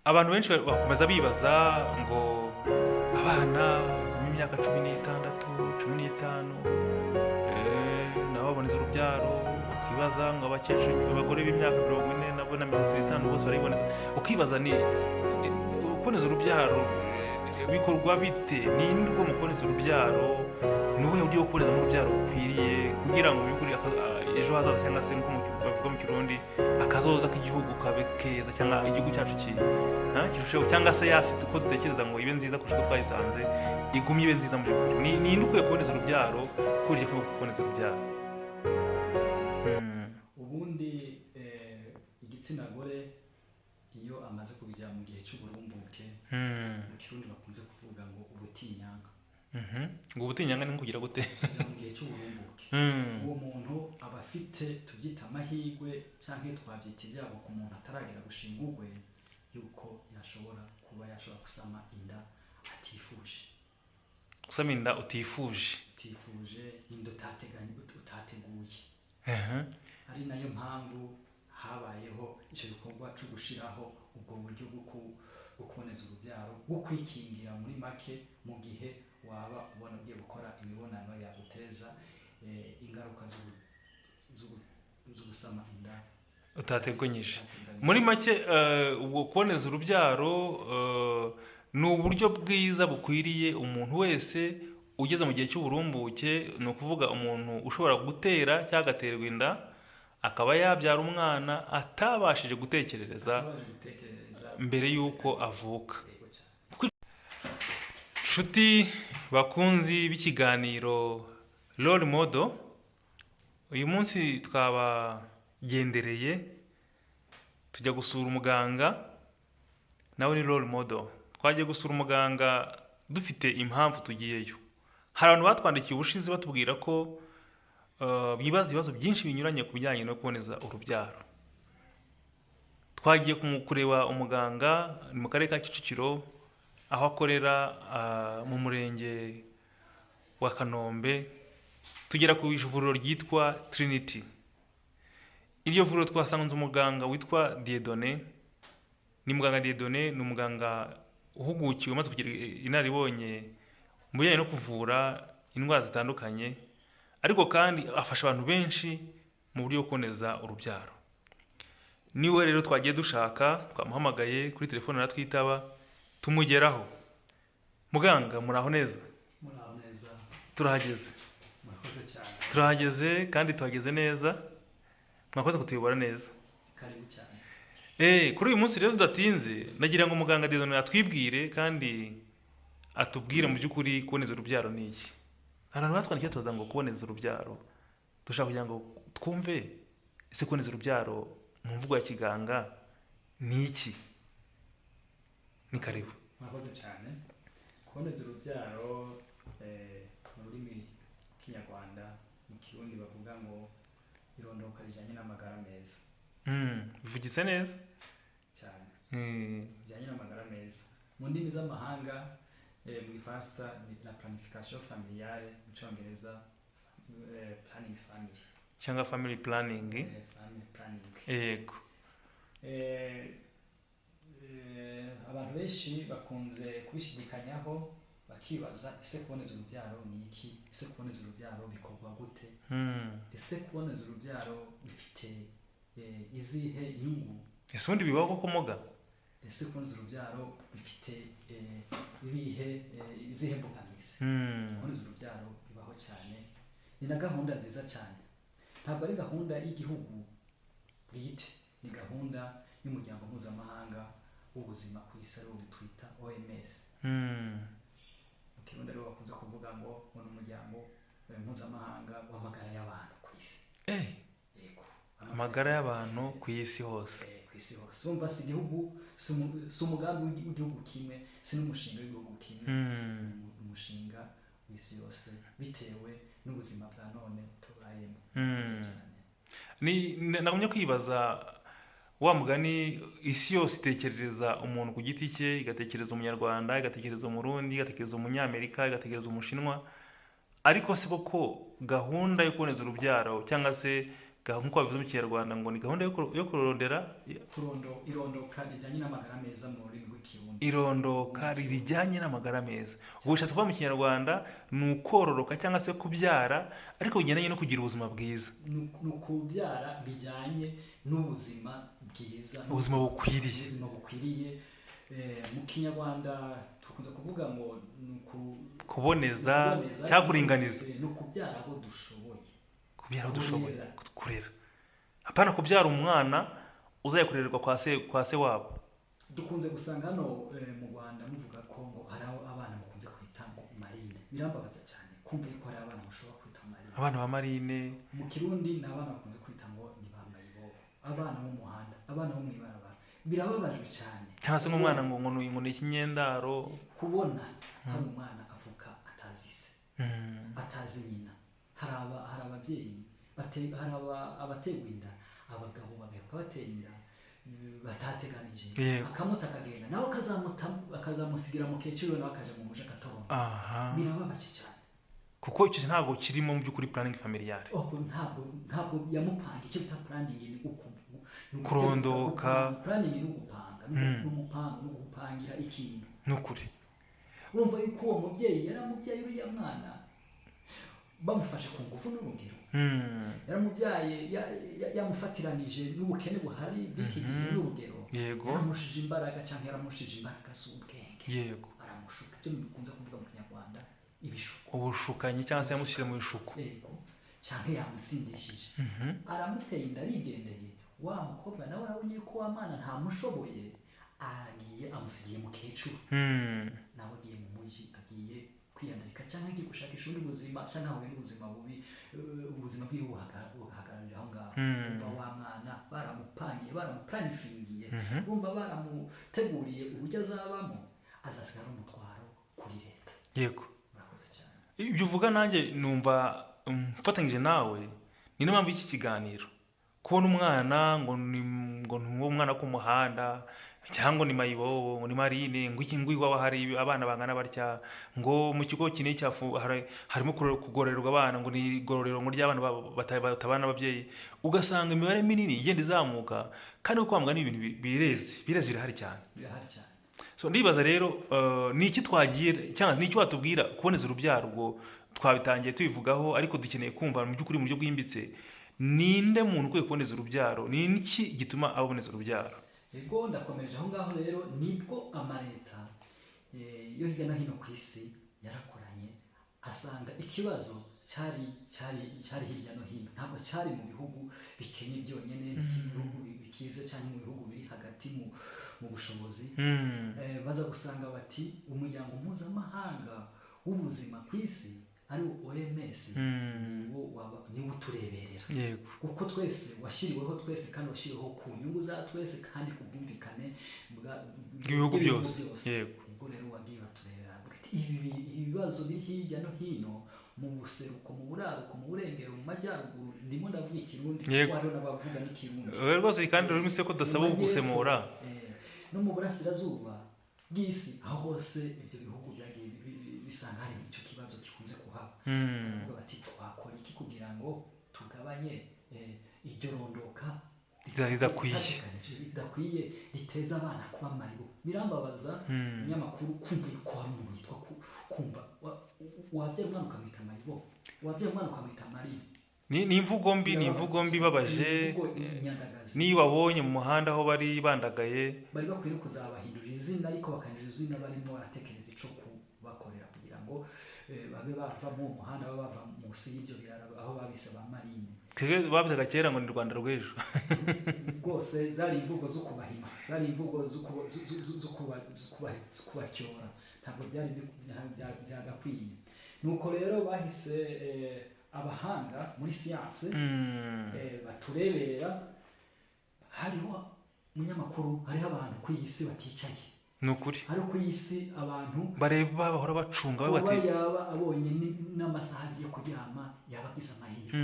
abantu benshi bakomeza bibaza ngo abana b'imyaka 16, 15 nabo baboneza urubyaro, ukibaza ngo abagore b'imyaka 40 nabo na 50 bose bariboneza, ukibaza kuboneza urubyaro bikorwa bite? Ninde ugomba kuboneza urubyaro? Ni ubuhe buryo bwo kubonezamo urubyaro bukwiriye kugira ngo by'ukuri ejo hazaza cyangwa se nk'uko bavuga mu Kirundi akazoza k'igihugu kabe keza, cyangwa igihugu cyacu kirusheho, cyangwa se yasi uko dutekereza ngo ibe nziza kurusha uko twayisanze, igumye ibe nziza mu by'ukuri. Ninde ukwiye kuboneza urubyaro kurya kuboneza urubyaro? Ubundi igitsina gore iyo amaze kujya mu gihe cy'uburumbuke mu Kirundi bakunze kuvuga ngo ubutinyanga. Ngo ubutinyanga ni kugira gute? Mu gihe cy'uburumbuke uwo muntu aba afite tubyita amahirwe cyangwa twabyita ibyago ku muntu ataragera gushinga urwe, yuko yashobora gusama inda atifuje. Gusama inda utifuje, inda utateguye. Ari nayo mpamvu habayeho icyo gikorwa cyo gushyiraho ubwo buryo bwo kuboneza urubyaro, bwo kwikingira muri make mu gihe waba ubona ugiye gukora imibonano yaguteza ingaruka zo gusama inda utateganyije. Muri make ubwo kuboneza urubyaro ni uburyo bwiza bukwiriye umuntu wese ugeze mu gihe cy'uburumbuke. Ni ukuvuga umuntu ushobora gutera cyangwa agaterwa inda akaba yabyara umwana atabashije gutekerereza mbere y'uko avuka. Nshuti bakunzi b'ikiganiro Role Model, uyu munsi twabagendereye tujya gusura umuganga, nawe ni Role Model. Twagiye gusura umuganga dufite impamvu tugiyeyo. Hari abantu batwandikiye ubushize batubwira ko bibaza ibibazo byinshi binyuranye ku bijyanye no kuboneza urubyaro. Twagiye kureba umuganga mu karere ka Kicukiro, aho akorera mu murenge wa Kanombe. Tugera ku ivuriro ryitwa Trinity. Iryo vuriro twasanze umuganga witwa Dieudonné. Ni muganga Dieudonné, ni umuganga uhugukiwe maze kugira inaribonye mu bijyanye no kuvura indwara zitandukanye, ariko kandi afasha abantu benshi mu buryo bwo kuboneza urubyaro. Niwe rero twagiye dushaka, twamuhamagaye kuri telefone aratwitaba, tumugeraho. Muganga, muraho neza? Muraho neza. Turahageze. Murakoze cyane. Turahageze kandi tuhageze neza. Mwakoze kutuyobora neza. Karibu cyane. Kuri uyu munsi rero tudatinze, nagira ngo muganga Dieudonné atwibwire kandi atubwire mu by'ukuri kuboneza urubyaro ni iki. Abantu batwandikiye tubaza ngo kuboneza urubyaro, dushaka kugira ngo twumve ese kuboneza urubyaro mu mvugo ya kiganga ni iki. Ni karibu. Murakoze cyane. Kuboneza urubyaro mu rurimi Kinyarwanda, mu Kirundi bavuga ngo irondoka rijyanye n'amagara meza. Bivugitse neza cyane. Bijyanye n'amagara meza. Mu ndimi z'amahanga mu Gifaransa ni la planification familiale, mu Cyongereza planning family cyangwa family planning. Family planning. Yego. Abantu benshi bakunze kubishidikanyaho bakibaza ese kuboneza urubyaro ni iki, ese kuboneza urubyaro bikorwa gute, ese kuboneza urubyaro bifite izihe inyungu, ese ubundi bibaho koko muga, ese kuboneza urubyaro bifite izihe mbogamizi. Kuboneza urubyaro bibaho cyane, ni na gahunda nziza cyane. Ntabwo ari gahunda y'igihugu bwite, ni gahunda y'umuryango mpuzamahanga w'ubuzima ku isi, ariwo twita OMS. Mu Kirundi rero bakunze kuvuga ngo ni umuryango mpuzamahanga w'amagara y'abantu ku isi. Yego, amagara y'abantu ku isi hose. Ku isi hose. Urumva si igihugu, si umugambi w'igihugu kimwe, si n'umushinga w'igihugu kimwe, umushinga w'isi yose bitewe n'ubuzima bwa none tubayemo. Nagumye kwibaza wa mugani, isi yose itekerereza umuntu ku giti cye, igatekereza umunyarwanda, igatekereza umurundi, igatekereza umunyamerika, igatekereza umushinwa, ariko se koko gahunda yo kuboneza urubyaro cyangwa se nk'uko babivuze mu kinyarwanda ngo ni gahunda yo kurondera irondoka rijyanye n'amagara meza mu rurimi rw'ikirundi. Irondoka rijyanye n'amagara meza, ubu bishatse kuvuga mu kinyarwanda ni ukororoka cyangwa se kubyara ariko bigendanye no kugira ubuzima bwiza, ni ukubyara bijyanye n'ubuzima bwiza, ubuzima bukwiriye. Mu kinyarwanda tukunze kuvuga ngo ni kuboneza cyangwa kuringaniza, ni ukubyara abo dushoboye, kurera, apana kubyara umwana uzajya kurererwa kwa se wabo. Dukunze gusanga hano mu Rwanda muvuga ko ngo hari abana mukunze kwita ngo marine. Birambabaza cyane kumva ko hari abana mushobora kwita marine. Abana ba marine mu Kirundi ni abana bakunze kwita ngo ni ba mayibobo, abana bo mu muhanda, abana bo mu ibarabara. Birababaje cyane, cyangwa se nk'umwana ngo ni ikinyendaro, kubona hari umwana avuka atazi se, atazi nyina. Hari ababyeyi hari abaterwa inda, abagabo bagaruka batera inda batateganije, akamuta akagenda nawe akazamusigira mu kecuru nawe akaja mu muja gatondo. Birababaje cyane kuko icyo ntabwo kirimo mu by'ukuri planning familiale. Ntabwo yamupanga. Icyo bita planning ni kurondoka. Planning ni ugupanga, ni ugupangira ikintu. Ni ukuri urumva yuko uwo mubyeyi yaramubyaye uriya mwana bamufashe ku ngufu n'urugero, yaramubyaye yamufatiranije n'ubukene buhari bw'iki gihe n'urugero, yaramushije imbaraga cyangwa yaramushije imbaraga z'ubwenge, aramushuka. Ibyo bikunze kuvuga mu kinyarwanda ibishuko, ubushukanyi cyangwa se yamushyire mu bishuko, cyangwa yamusindishije. Aramuteye inda arigendeye, wa mukobwa nawe arabonye ko wa mwana ntamushoboye, aragiye amusigiye mukecuru, nawe agiye mu mujyi, agiye kwiyandarika cyangwa agiye gushakisha ubundi buzima, cyangwa ahuye n'ubuzima bubi, ubuzima bwiwe buhagararira aho ngaho. Bumva wa mwana baramupangiye, baramuplanifiniye, bumva baramuteguriye uburyo azabamo, azasigara umutwaro kuri leta. Yego, murakoze cyane. Ibyo uvuga nanjye numva mfatanyije nawe. Ni niyo mpamvu iki kiganiro, kubona umwana ngo ni umwana ku muhanda cyangwa ni mayibobo, ngo ni marine, ngo iki ngo iwawe hari abana bangana batya, ngo mu kigo kinini harimo kugororerwa abana, ngo ni igororero ngo ry'abana batabana ababyeyi, ugasanga imibare minini igenda izamuka, kandi uko wambwa n'ibintu bireze birahari cyane. So ndibaza rero ni iki twagiye cyangwa ni iki watubwira kuboneza urubyaro? Ubwo twabitangiye tubivugaho, ariko dukeneye kumva mu by'ukuri mu buryo bwimbitse, ninde muntu ukwiye kuboneza urubyaro? Ni iki gituma aboneza urubyaro? Yego, ndakomeje aho ngaho. Rero nibwo amaleta yo hirya no hino ku isi yarakoranye, asanga ikibazo cyari hirya no hino, ntabwo cyari mu bihugu bikenye byonyine, ibihugu bikize cyangwa mu bihugu biri hagati mu bushobozi. Baza gusanga bati umuryango mpuzamahanga w'ubuzima ku isi ari OMS, niwo utureberera, kuko twese washyiriweho twese, kandi washyiriweho ku nyungu za twese, kandi ku bwumvikane bw'ibihugu byose. Ubwo rero wagiye baturebera ibibazo biri hirya no hino, mu buseruko, mu buraruko, mu burengero, mu majyaruguru. Ndimo ndavuga Ikirundi kuko hariho n'abavuga n'Ikirundi rwose, kandi ururimi se ko dusaba gusemura. No mu burasirazuba bw'isi, aho hose ibyo bihugu byagiye bisanga hari icyo kibazo gikunze kuhaba. Bavuga bati twakora iki kugira ngo tugabanye iryo rondoka ridakwiye riteza abana kuba maribo. Birambabaza umunyamakuru kumva ko hari umuntu yitwa kumva wabyaye umwana ukamwita maribo, wabyaye umwana ukamwita marine. Ni imvugo mbi, ni imvugo mbi ibabaje. Niyo wabonye mu muhanda aho bari bandagaye, bari bakwiye kuzabahindurira izina, ariko bakandira izina barimo baratekereza icyo kubakorera kugira ngo babe bava mu muhanda, babe bava munsi y'ibyo birara aho babise ba marine. Babitaga kera ngo ni Rwanda rw'ejo. Rwose zari imvugo zo kubahima, zari imvugo zo kubacyora, ntabwo byagakwiye. Nuko rero bahise abahanga muri siyanse batureberera. Hariho umunyamakuru, hariho abantu ku isi baticaye. Ni ukuri, hariho ku isi abantu bareba, bahora bacunga, bati yaba abonye n'amasaha yo kuryama yaba agize amahirwe.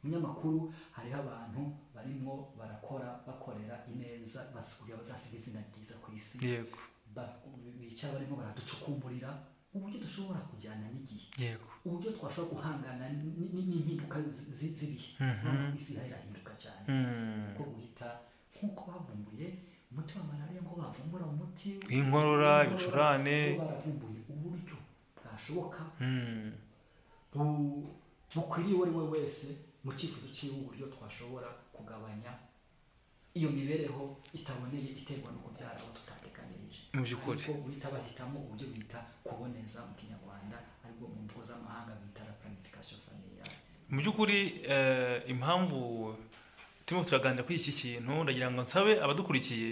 Umunyamakuru, hariho abantu barimo bakorera ineza, kugira bazasiga izina ryiza ku isi. Bicara barimo baraducukumburira uburyo dushobora kujyana n'igihe, yego, uburyo twashobora guhangana n'impinduka z'ibihe. Mhm. Isi irahinduka cyane, Mm. kuko guhita nk'uko bavumbuye umuti wa malariya, ngo bavumbura umuti Inkorora, ibicurane. ngo baravumbuye uburyo bwashoboka Mm. bukwiriye uwo ari we wese mu cyifuzo cy'iwe, uburyo twashobora kugabanya iyo mibereho itaboneye iterwa no kubyara abo tutateganirije. Mu by'ukuri. Ariko guhita bahitamo uburyo bita kuboneza mu kinyarwanda, aribwo mu mvugo z'amahanga bita la planification familiale. Mu by'ukuri impamvu turimo turaganira kuri iki kintu, ndagira ngo nsabe abadukurikiye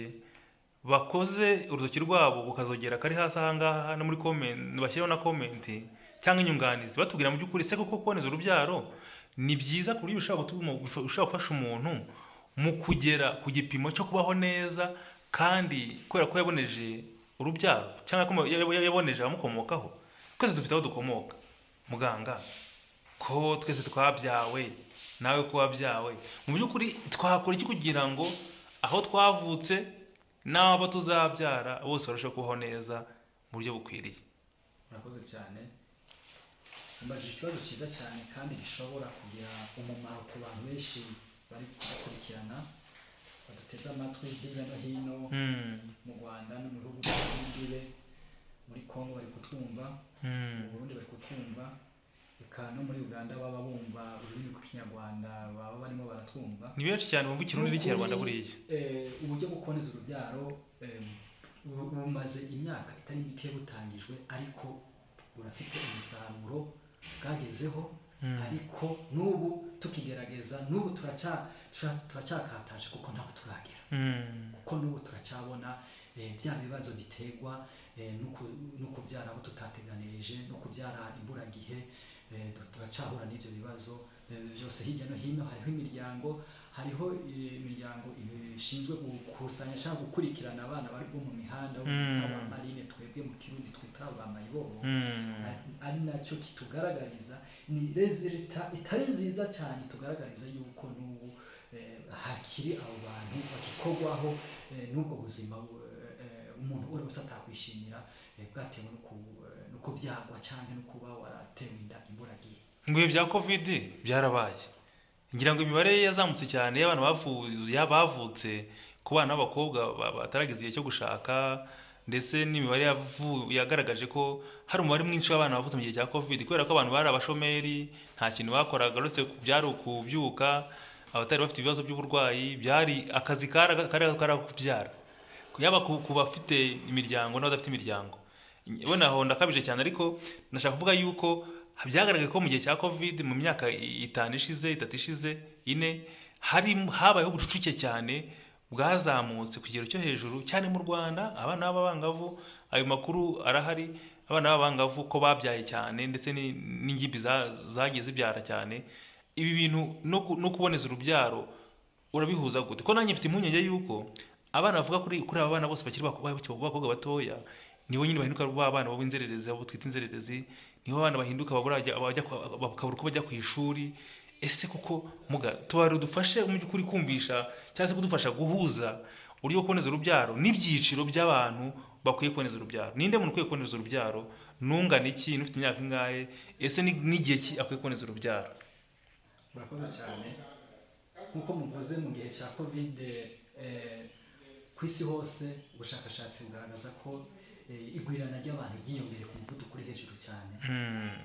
bakoze urutoki rwabo kukazogera kari hasi ahangaha no muri comment, bashyiraho na comment cyangwa inyunganizi batubwira mu by'ukuri se koko kuboneza urubyaro ni byiza ku buryo bishobora gufasha umuntu mu kugera ku gipimo cyo kubaho neza, kandi kubera ko yaboneje urubyaro cyangwa ko yaboneje abamukomokaho. Twese dufite aho dukomoka muganga, ko twese twabyawe, nawe ko wabyawe. Mu by'ukuri twakora iki kugira ngo aho twavutse n'abo tuzabyara bose barusheho kubaho neza mu buryo bukwiriye? Murakoze cyane, umbaje ikibazo cyiza cyane kandi gishobora kugira umumaro ku bantu benshi bari kudukurikirana, baduteze amatwi hirya no hino mu Rwanda no mu bihugu by'imbibe, muri Congo bari kutwumva, mu Burundi bari kutwumva, eka no muri Uganda baba bumva ururimi rw'ikinyarwanda baba barimo baratwumva. Ni benshi cyane bumva ikirundi n'ikinyarwanda buriya. Uburyo bwo kuboneza urubyaro bumaze imyaka itari mike butangijwe, ariko burafite umusaruro bwagezeho, ariko n'ubu tukigerageza, n'ubu turacyakataje kuko ntabwo turagera, kuko n'ubu turacyabona bya bibazo biterwa no kubyara abo tutateganirije, no kubyara imburagihe. Turacyahura n'ibyo bibazo byose hirya no hino. Hariho imiryango ishinzwe gukusanya cyangwa gukurikirana abana bari bo mu mihanda, bita ba marine, twebwe mu kirundi twita ba mayibobo. Ari nacyo kitugaragariza ni resulta itari nziza cyane, itugaragariza yuko n'ubu hakiri abo bantu bagikorwaho n'ubwo buzima umuntu uri wese atakwishimira, bwatewe no kubyagwa cyangwa no kuba waratewe inda imburagihe. Mu bihe bya covid byarabaye, ngira ngo imibare yazamutse cyane y'abantu bavutse ku bana b'abakobwa batarageze igihe cyo gushaka, ndetse n'imibare yagaragaje ko hari umubare mwinshi w'abana bavutse mu gihe cya covid, kubera ko abantu bari abashomeri, nta kintu bakoraga uretse byari ukubyuka, abatari bafite ibibazo by'uburwayi, byari akazi kari kubyara, yaba ku bafite imiryango n'abadafite imiryango. Ubona aho ndakabije cyane, ariko ndashaka kuvuga yuko byagaragaye ko mu gihe cya covid, mu myaka 5 ishize, 3 ishize, 4, habayeho ubucucike cyane bwazamutse ku kigero cyo hejuru cyane mu Rwanda. Abana b'abangavu, ayo makuru arahari, abana b'abangavu ko babyaye cyane, ndetse n'ingimbi zagiye zibyara cyane. Ibi bintu no kuboneza urubyaro urabihuza gute? Ko nanjye mfite impungenge yuko abana bavuga kuri aba bana bose bakiri bakobwa batoya nibo nyine bahinduka abana b'inzererezi, abo twita inzererezi, nibo abana bahinduka bakabura uko bajya ku ishuri. Ese kuko tubari dufashe mu by'ukuri kumvisha cyangwa se kudufasha guhuza uburyo bwo kuboneza urubyaro n'ibyiciro by'abantu bakwiye kuboneza urubyaro. Ninde muntu ukwiye kuboneza urubyaro? Nungana iki? Ufite imyaka ingahe? Ese n'igihe ki akwiye kuboneza urubyaro? Murakoze cyane. Nkuko muvuze, mu gihe cya covid ku isi hose ubushakashatsi bugaragaza ko igwirana ry'abantu ryiyongeye ku muvuduko uri hejuru cyane,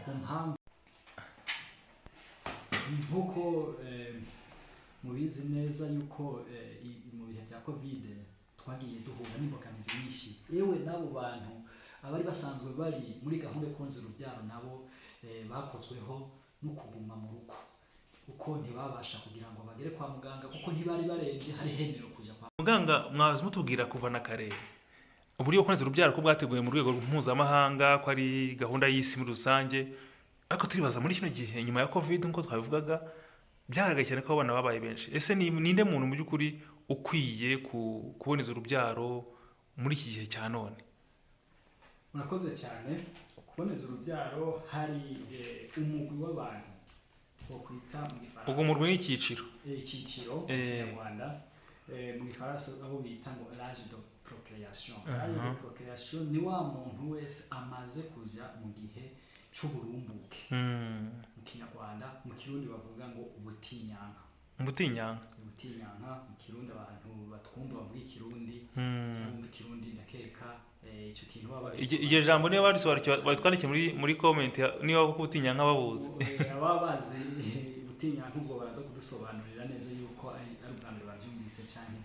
ku mpamvu nkuko mubizi neza yuko mu bihe bya covid twagiye duhura n'imbogamizi nyinshi. Yewe n'abo bantu abari basanzwe bari muri gahunda yo kuboneza urubyaro nabo bakozweho no kuguma mu rugo, kuko ntibabasha kugira ngo bagere kwa muganga, kuko ntibari barebye hari hemerewe kujya kwa muganga. Mwazi mutubwira kuva na kare uburyo bwo kuboneza urubyaro ko bwateguye mu rwego mpuzamahanga, ko ari gahunda y'isi muri rusange, ariko turibaza muri kino gihe nyuma ya covid nk'uko twabivugaga byagaragaye cyane ko abana babaye benshi. Ese ninde muntu mu by'ukuri ukwiye kuboneza urubyaro muri iki gihe cya none? Murakoze cyane. Kuboneza urubyaro hari umugwi w'abantu wo kwita mu Gifaransa, ubwo mu rwego n'icyiciro mu Kinyarwanda mu gifaransa aho bita ngo l'âge de procréation. L'âge de procréation ni wa muntu wese amaze kuja mu gihe c'uburumbuke. Mu kinyarwanda, mu kirundi bavuga ngo ubutinyanka. Ubutinyanka mu kirundi abantu batwumva bavuga ikirundi cyangwa ikirundi ndakeka icyo kintu baba iryo jambo niyo batwandikiye muri comment niyo ko ubutinyanka babuze baba bazi ubutinyanka ubwo baraza kudusobanurira neza yuko ari ubwa mbere bavyumvise cyane.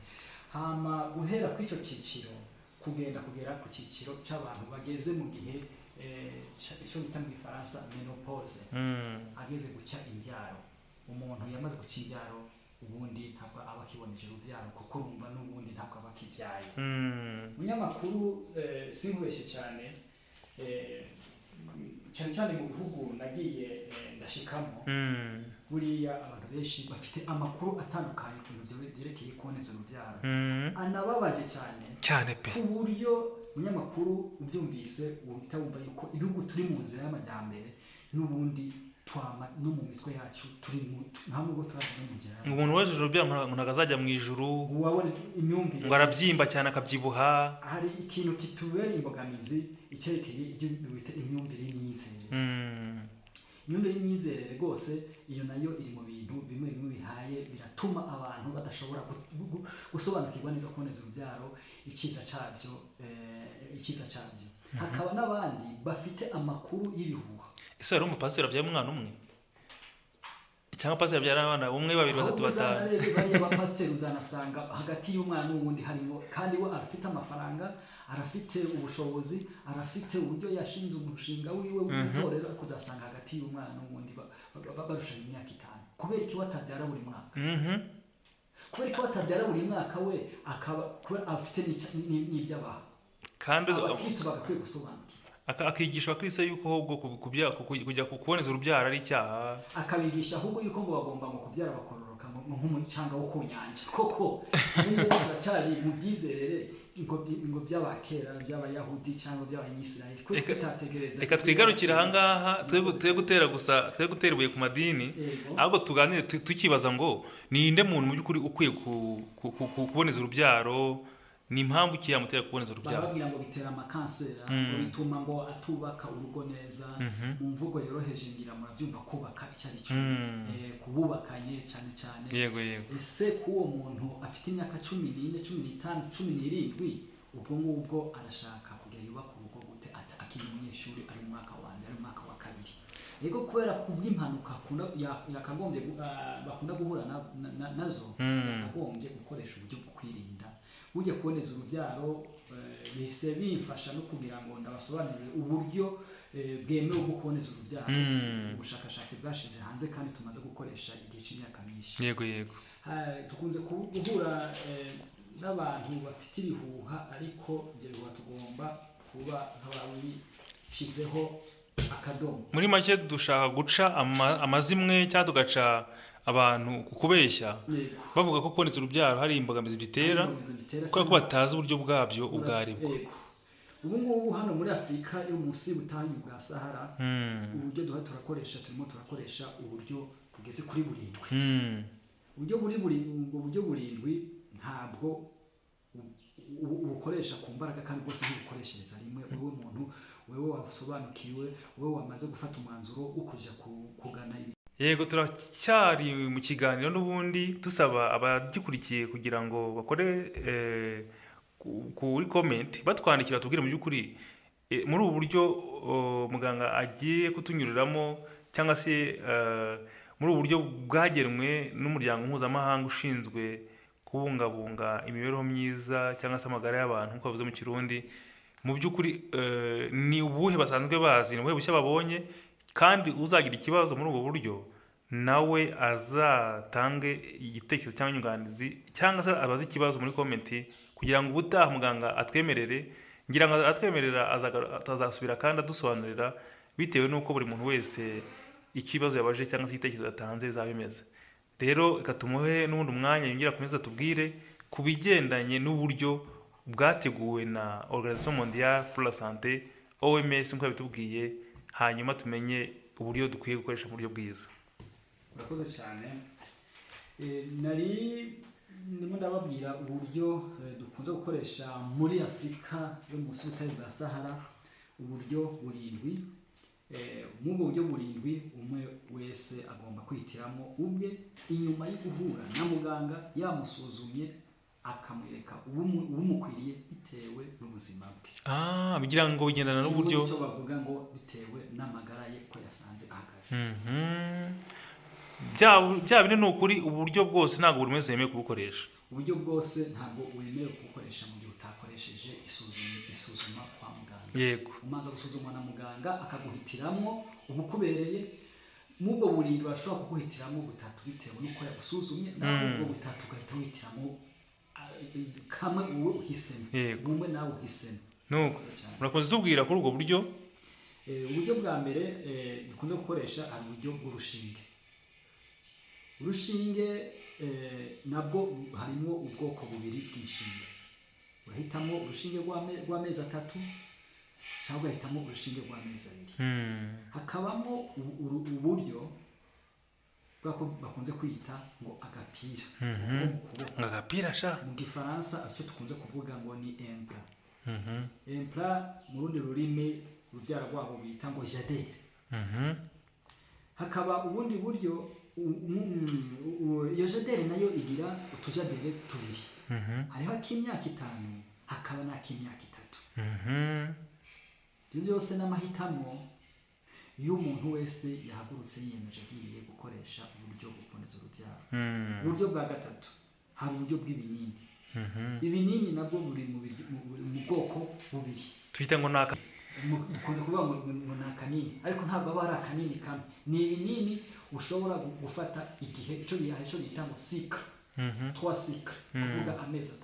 Hama guhera kw'icyo ciciro kugera ku ciciro cy'abantu bageze mu gihe icyo bita mu Gifaransa menopause, ageze guca imbyaro. Umuntu yamaze guca imbyaro ubundi ntabwo aba akiboneje urubyaro kuko urumva n'ubundi ntabwo aba akibyaye. Munyamakuru sinkubeshye cyane cyane mu bihugu nagiye ndashikamo, buriya abantu benshi bafite amakuru atandukanye ku bintu byerekeye kuboneza urubyaro, anababaje cyane pe, ku buryo munyamakuru ubyumvise uhita wumva yuko ibihugu turi mu nzira y'amajyambere n'ubundi no mu mitwe yacu turi nta nubwo turabona mu nzira. Umuntu wejeje urubyaro umuntu akazajya mu ijuru, ngo arabyimba cyane akabyibuha. Hari ikintu kitubera imbogamizi icyerekeye ibyo bita imyumvire y'imyizerere. Imyumvire y'imyizerere rwose iyo nayo iri mu bintu bimwe bihaye biratuma abantu badashobora gusobanukirwa neza kuboneza urubyaro icyiza cyabyo. Hakaba n'abandi bafite amakuru y'ibihuha. Ese hari umupasiteri abyaye umwana umwe cyangwa pasiteri abyara abana umwe, babiri, batatu, batanu? Bariya bapasiteri uzanasanga hagati y'umwana n'uwundi harimo, kandi we arafite amafaranga, arafite ubushobozi, arafite uburyo yashinze umushinga wiwe w'itorero, ariko uzasanga hagati y'umwana n'uwundi barushanya imyaka 5. Kubera iki watabyara buri mwaka? Kubera ko watabyara buri mwaka we akaba afite n'ibyabaha, kandi abakristo bagakwiye gusobanukirwa, akigisha abakristo yuko ahubwo kujya kuboneza urubyaro ari icyaha, akabigisha ahubwo yuko ngo bagomba ngo kubyara bakororoka nk'umucanga wo ku nyanja. Koko n'ubu baracyari mu byizerere ngo by'abakera by'abayahudi cyangwa by'abanyisirayeli. Reka twigarukire ahangaha, twe gutera ibuye ku madini, ahubwo tuganire tukibaza ngo ninde muntu mu by'ukuri ukwiye kuboneza urubyaro, ni impamvu ki yamutera kuboneza urubyaro? Barabwira ngo bitera amakansera, ngo bituma ngo atubaka urugo neza. Mu mvugo yoroheje ngira murabyumva kubaka icyo ari cyo, kububakanye cyane. Yego. Ese k'uwo muntu afite imyaka 14, 15, 17, ubwo ngubwo arashaka kujya yubaka urugo gute akiri umunyeshuri, ari mu mwaka wa mbere, ari mu mwaka wa kabiri? Yego, kubera kubw'impanuka yakagombye bakunda guhura nazo, yakagombye gukoresha uburyo bwo kwirinda. Ujye kuboneza urubyaro bise bimfasha no kugira ngo ndabasobanurire uburyo bwemewe bwo kuboneza urubyaro. Ubushakashatsi bwashize hanze kandi tumaze gukoresha igihe cy'imyaka myinshi. Yego. Tukunze guhura n'abantu bafite ibihuha, ariko ibyo tugomba kuba nk'ababishyizeho akadomo. Muri make dushaka guca amazimwe cyangwa tugaca abantu kubeshya bavuga ko kuboneza urubyaro hari imbogamizi bitera, kuko batazi uburyo bwabyo ubwo aribwo. Ubu ngubu hano muri Afurika yo munsi y'ubutayu bwa Sahara, uburyo turimo turakoresha uburyo bugeze kuri 7. Uburyo 7 ntabwo ubukoresha ku mbaraga, kandi bwose ntibukoreshereza rimwe. Wowe muntu, wewe wasobanukiwe, wewe wamaze gufata umwanzuro wo kujya kugana. Yego, turacyari mu kiganiro n'ubundi dusaba abagikurikiye kugira ngo bakore kuri comment batwandikira tubwire mu by'ukuri muri ubu buryo muganga agiye kutunyuriramo, cyangwa se muri ubu buryo bwagenwe n'umuryango mpuzamahanga ushinzwe kubungabunga imibereho myiza cyangwa se amagara y'abantu nk'uko bavuze mu Kirundi. Mu by'ukuri ni ubuhe basanzwe bazi, ni ubuhe bushya babonye, kandi uzagira ikibazo muri ubwo buryo nawe azatange igitekerezo cyangwa inyunganizi, cyangwa se abaze ikibazo muri comment, kugira ngo ubutaha muganga atwemerere. Ngira ngo atwemerera azasubira kandi adusobanurira bitewe n'uko buri muntu wese ikibazo yabaje cyangwa se igitekerezo yatanze bizaba bimeze. Rero reka tumuhe n'ubundi umwanya yongera kumeza tubwire ku bigendanye n'uburyo bwateguwe na Organisation Mondiale pour la Santé, OMS nk'uko bitubwiye, hanyuma tumenye uburyo dukwiye gukoresha mu buryo bwiza. Urakoze cyane. Nari ndimo ndababwira uburyo dukunze gukoresha muri Afurika yo munsi y'ubutayu bwa Sahara, uburyo burindwi. Muri ubwo buryo burindwi umwe wese agomba kwihitiramo ubwe inyuma yo guhura na muganga yamusuzumye akamwereka ubumukwiriye bitewe n'ubuzima bwe. Bigira ngo bigendana n'uburyo icyo bavuga ngo bitewe n'amagara ye ko yasanze ahagaze. Bya bine ni ukuri, uburyo bwose ntabwo buri wese yemewe kubukoresha. Uburyo bwose ntabwo wemerewe kubukoresha mu gihe utakoresheje isuzuma kwa muganga. Yego. Umanza gusuzumwa na muganga akaguhitiramo ubukubereye. Mu bwo burindwi ashobora kuguhitiramo butatu bitewe n'uko yagusuzumye, nawe ubwo butatu ugahita wihitiramo kamwe wowe uhisemo. Bumwe nawe uhisemo. Murakoze tubwira kuri ubwo buryo. Uburyo bwa mbere dukunze gukoresha ari uburyo bw'urushinge. Urushinge nabwo harimo ubwoko bubiri bw'inshinge. Urahitamo urushinge rw'amezi 3 cyangwa ugahitamo urushinge rw'amezi 2. Hakabamo uburyo bwako bakunze kwita ngo agapira. Agapira sha mu Gifaransa icyo tukunze kuvuga ngo ni implant. Implant mu rundi rurimi urubyaro rwabo bita ngo jadere. Hakaba ubundi buryo iyo jadere nayo igira utujadere tubiri. Hariho ak'imyaka 5 hakaba n'ak'imyaka 3. Ibyo byose n'amahitamo iyo umuntu wese yahagurutse yiyemeje agiye gukoresha uburyo bwo kuboneza urubyaro. Uburyo bwa gatatu hari uburyo bw'ibinini. Ibinini nabwo buri mu bwoko bubiri. Twita ngo naka mukunze kuvuga ngo nakanini, ariko ntabwo aba ari akanini kamwe. Ni ibinini ushobora gufata igihe cyo bita ngo cycle. 3 cycle kuvuga amezi 3.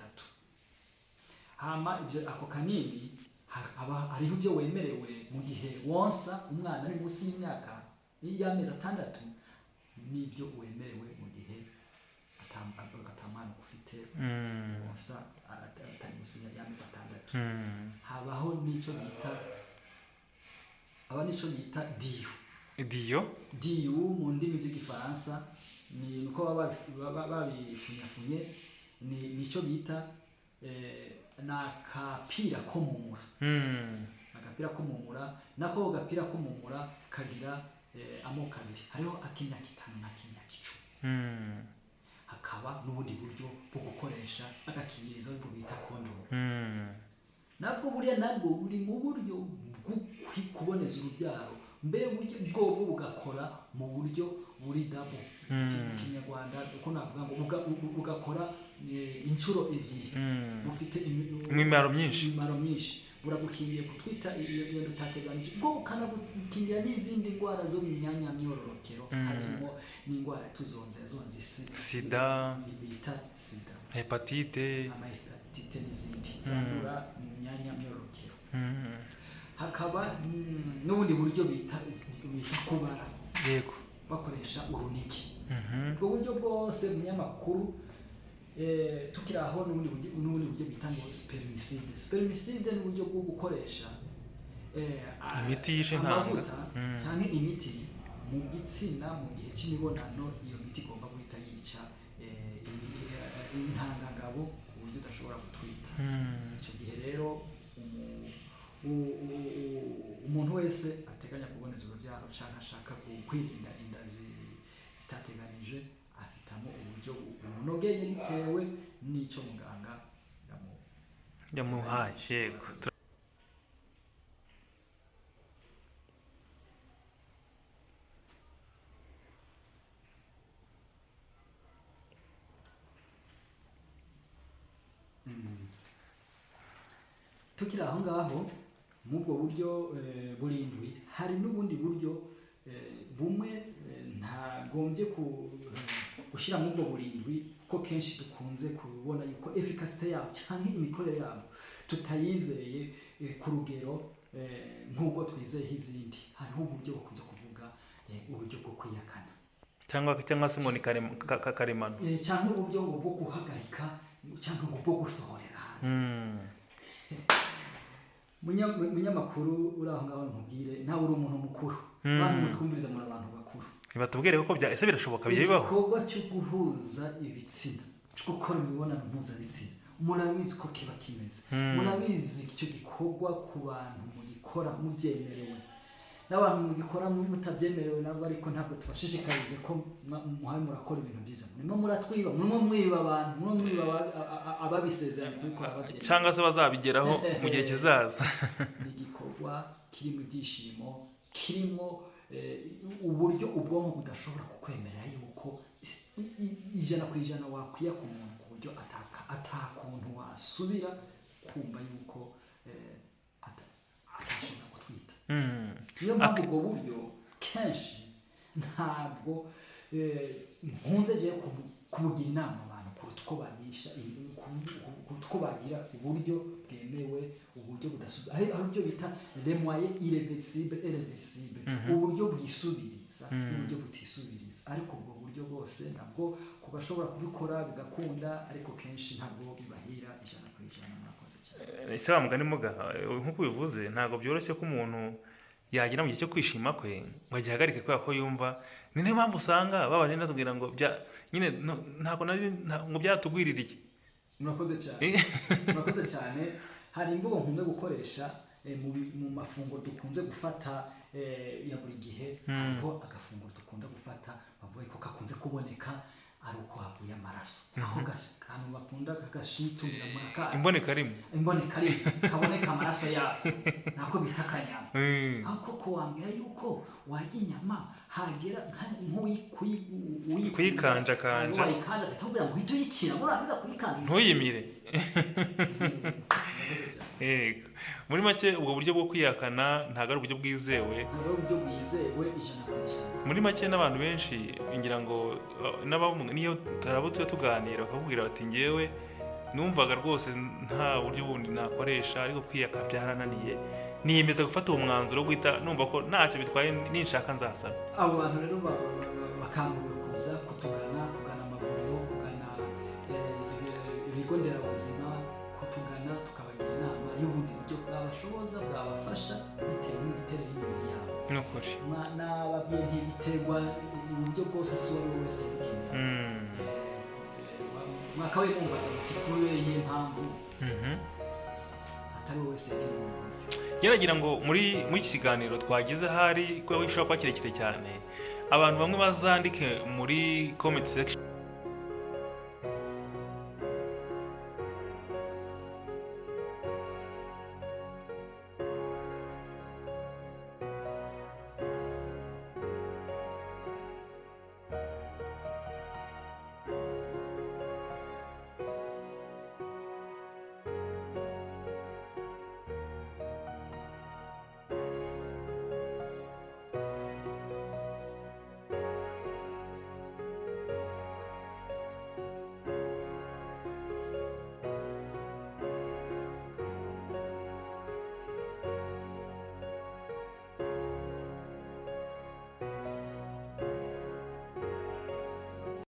Hama ibyo ako kanini hariho ibyo wemerewe mu gihe wonsa umwana ari munsi y'imyaka y'amezi 6, n'ibyo wemerewe mu gihe atamwana ufite wonsa atari munsi y'amezi 6. Habaho n'icyo bita diyu mu ndimi z'Igifaransa. Ni uko babifunyafunye, nicyo bita nakapira ko mumura. Agapira ko mumura nako gapira ko mumura kagira amoko abiri. Hariho ak'imyaka 5 n'ak'imyaka 10. Hakaba n'ubundi buryo bwo gukoresha agakingirizo bwo bita kondomu. Nabwo buri mu buryo bwo kuboneza urubyaro. Mbe ubwo bugakora mu buryo buri double. Mu Kinyarwanda uko navuga ngo ugakora inshuro ebyiri. Bufite imimaro myinshi. Buragukingiye kutwita iyo dutateganije. Bwo kanagukingira n'izindi ndwara zo mu myanya myororokero. Harimo n'indwara tuzonze isi. Sida, bita sida, hepatite n'izindi zandura mu myanya myororokero. Hakaba n'ubundi buryo bita kubara. Yego. Bakoresha urunigi. Ubwo buryo bwose mu nyamakuru tukiri aho n'ubundi buryo bita ngo spermicide. Spermicide ni uburyo bwo gukoresha imiti yishe intanga cyangwa imiti mu gitsina mu gihe cy'imibonano. Iyo miti igomba guhita yica intangangabo uburyo udashobora gutwita. Icyo gihe rero umuntu wese ateganya kuboneza urubyaro cyangwa ashaka kwirinda inda zitateganije ahitamo uburyo bumunogeye bitewe n'icyo muganga yamuhaye. Yego. Tukiri aho ngaho mubwo buryo burindwi hari n'ubundi buryo bumwe ntagombye gushyira mu bwo burindwi ko kenshi dukunze kubona yuko efficacité yabo cyangwa imikorere yabo tutayizeye ku rugero nk'ubwo twizeye izindi. Hariho uburyo bakunze kuvuga uburyo bwo kwiyakana cyangwa se ngo ni karemano, cyangwa uburyo bwo guhagarika cyangwa bwo gusohorera hanze. Munyamakuru uri aho ngaho nkubwire nawe uri umuntu mukuru. Bantu mutwumviriza muri abantu bakuru. Nibatubwire ko ese birashoboka bijya bibaho. Igikorwa cyo guhuza ibitsina cyo gukora imibonano mpuzabitsina murabizi ko kiba kimeze murabizi icyo gikorwa ku bantu mugikora mubyemerewe n'abantu mugikora mutabyemerewe nabo ariko ntabwo tubashishikarije ko muhaye murakora ibintu byiza murimo muratwiba murimo mwiba abantu murimo mwiba ababisezeranye kubikora babyemerewe cyangwa se bazabigeraho mu gihe kizaza ni igikorwa kirimo ibyishimo kirimo uburyo ubwonko budashobora kukwemerera yuko 100% wakwiya ku muntu ku buryo atakuntu wasubira kumva yuko atashobora gutwita niyo mpamvu ubwo buryo kenshi ntabwo nkunze je kubugira inama abantu kuruta uko bagisha kuruta uko bagira uburyo bwemewe uburyo budasubira aho ibyo bita les moyens irréversibles uburyo bwisubiriza uburyo butisubiriza ariko ubwo buryo bwose ntabwo kubashobora kubikora bigakunda ariko kenshi ntabwo bibahira 100% murakoze cyane ese bamugani muga nkuko bivuze ntabwo byoroshye ko umuntu yagira mu gihe cyo kwishima kwe ngo agihagarike kubera ko yumva ni niyo mpamvu usanga babanje natubwira ngo nyine ntabwo ngo byatugwiririye murakoze cyane hari imvugo nkunda gukoresha mu mafunguro dukunze gufata ya buri gihe hariho agafunguro dukunda gufata bavuga ko kakunze kuboneka ari uko havuye amaraso aho kantu bakunda kagashiturira muri akazi imboneka rimwe kaboneka amaraso yayo nako bita kanyama aho koko wambwira yuko warya inyama hagera kuyikanja gatubwira ngo uhite uyikira murabiza kuyikanja ntuyimire yego muri make ubwo buryo bwo kwiyakana ntabwo ari uburyo bwizewe muri make n'abantu benshi ngira ngo niyo turabo tuganira bakakubwira bati ngewe numvaga rwose nta buryo bundi nakoresha ariko kwiyaka byarananiye niyemeza gufata uwo mwanzuro wo guhita numva ko ntacyo bitwaye ninshaka nzasaba abo bantu rero bakanguriwe kuza kugana amavuriro kugana ibigo nderabuzima kutugana tukabagira inama y'ubundi buryo bwabashoboza bwabafasha bitewe n'imiterere y'imibiri yabo n'ukuri n'ababyeyi ntibiterwa uburyo bwose si wowe wese mwakabaye mumbaza muti kubera iyi mpamvu atari wowe wese geragira ngo muri iki kiganiro twagize hari ko bishobora kuba kirekire cyane abantu bamwe bazandike muri comment section